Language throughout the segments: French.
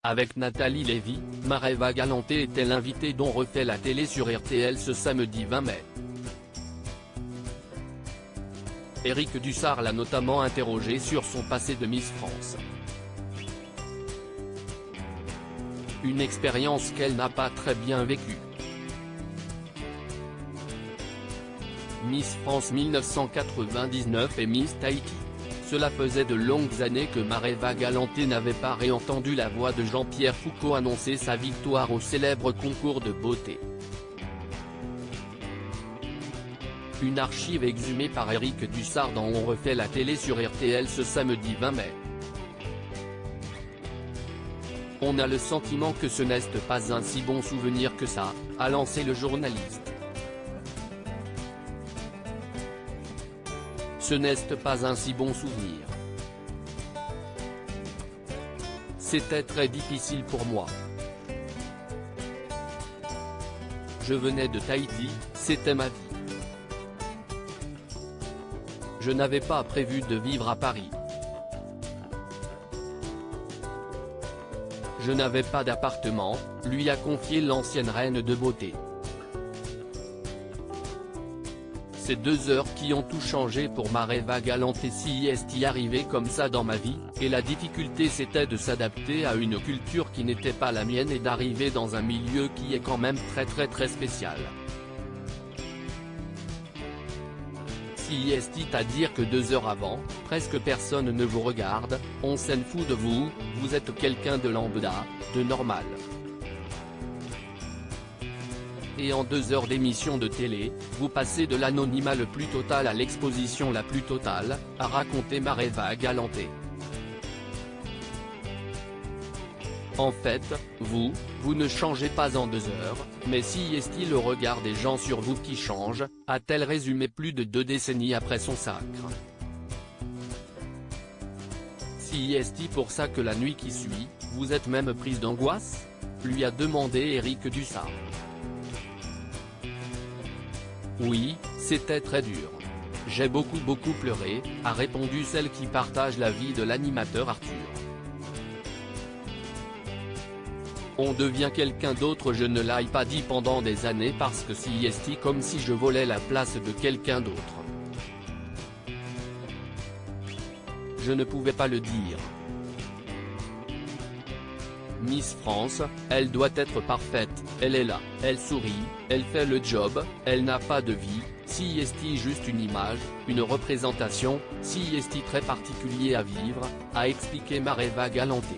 Avec Nathalie Lévy, Mareva Galanté était l'invitée dont refait la télé sur RTL ce samedi 20 mai. Éric Dussart l'a notamment interrogée sur son passé de Miss France. Une expérience qu'elle n'a pas très bien vécue. Miss France 1999 et Miss Tahiti. Cela faisait de longues années que Mareva Galanté n'avait pas réentendu la voix de Jean-Pierre Foucault annoncer sa victoire au célèbre concours de beauté. Une archive exhumée par Éric Dussart dans On refait la télé sur RTL ce samedi 20 mai. On a le sentiment que ce n'est pas un si bon souvenir que ça, a lancé le journaliste. Ce n'est pas un si bon souvenir. C'était très difficile pour moi. Je venais de Tahiti, c'était ma vie. Je n'avais pas prévu de vivre à Paris. Je n'avais pas d'appartement, lui a confié l'ancienne reine de beauté. Ces 2 heures qui ont tout changé pour Mareva Galanté si est arrivé comme ça dans ma vie, et la difficulté c'était de s'adapter à une culture qui n'était pas la mienne et d'arriver dans un milieu qui est quand même très spécial. Si est à dire que 2 heures avant, presque personne ne vous regarde, on s'en fout de vous, vous êtes quelqu'un de lambda, de normal. Et en 2 heures d'émission de télé, vous passez de l'anonymat le plus total à l'exposition la plus totale, a raconté Mareva Galanté. En fait, vous ne changez pas en 2 heures, mais si est-il le regard des gens sur vous qui change, a-t-elle résumé plus de 2 décennies après son sacre. Si est-il pour ça que la nuit qui suit, vous êtes même prise d'angoisse, lui a demandé Éric Dussart. Oui, c'était très dur. J'ai beaucoup pleuré, a répondu celle qui partage la vie de l'animateur Arthur. On devient quelqu'un d'autre, je ne l'ai pas dit pendant des années parce que si est comme si je volais la place de quelqu'un d'autre. Je ne pouvais pas le dire. Miss France, elle doit être parfaite, elle est là, elle sourit, elle fait le job, elle n'a pas de vie, si est juste une image, une représentation, si est très particulier à vivre, a expliqué Mareva Galanté.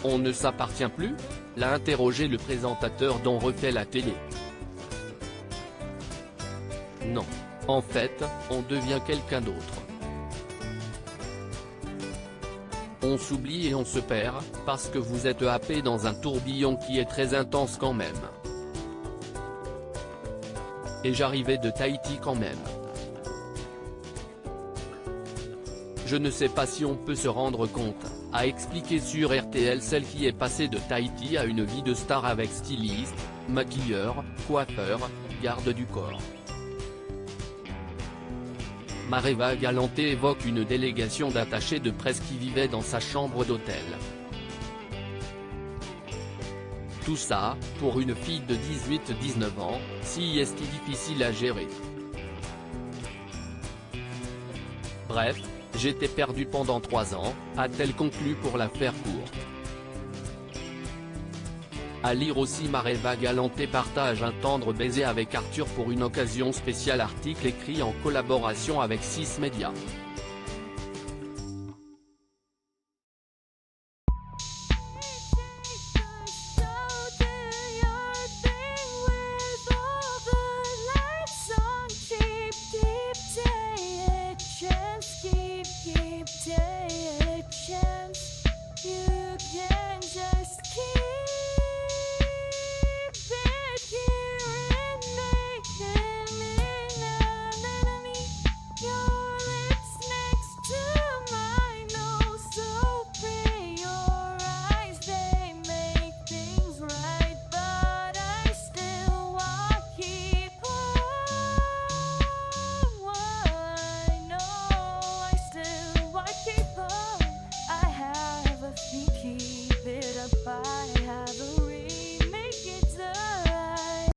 On ne s'appartient plus ? L'a interrogé le présentateur dont refait la télé. Non. En fait, on devient quelqu'un d'autre. On s'oublie et on se perd, parce que vous êtes happé dans un tourbillon qui est très intense quand même. Et j'arrivais de Tahiti quand même. Je ne sais pas si on peut se rendre compte, a expliqué sur RTL celle qui est passée de Tahiti à une vie de star avec styliste, maquilleur, coiffeur, garde du corps. Mareva Galanté évoque une délégation d'attachés de presse qui vivaient dans sa chambre d'hôtel. Tout ça, pour une fille de 18-19 ans, si est difficile à gérer. Bref, j'étais perdue pendant 3 ans, a-t-elle conclu pour la faire courte. À lire aussi Mareva Galanté partage un tendre baiser avec Arthur pour une occasion spéciale, article écrit en collaboration avec 6 Médias.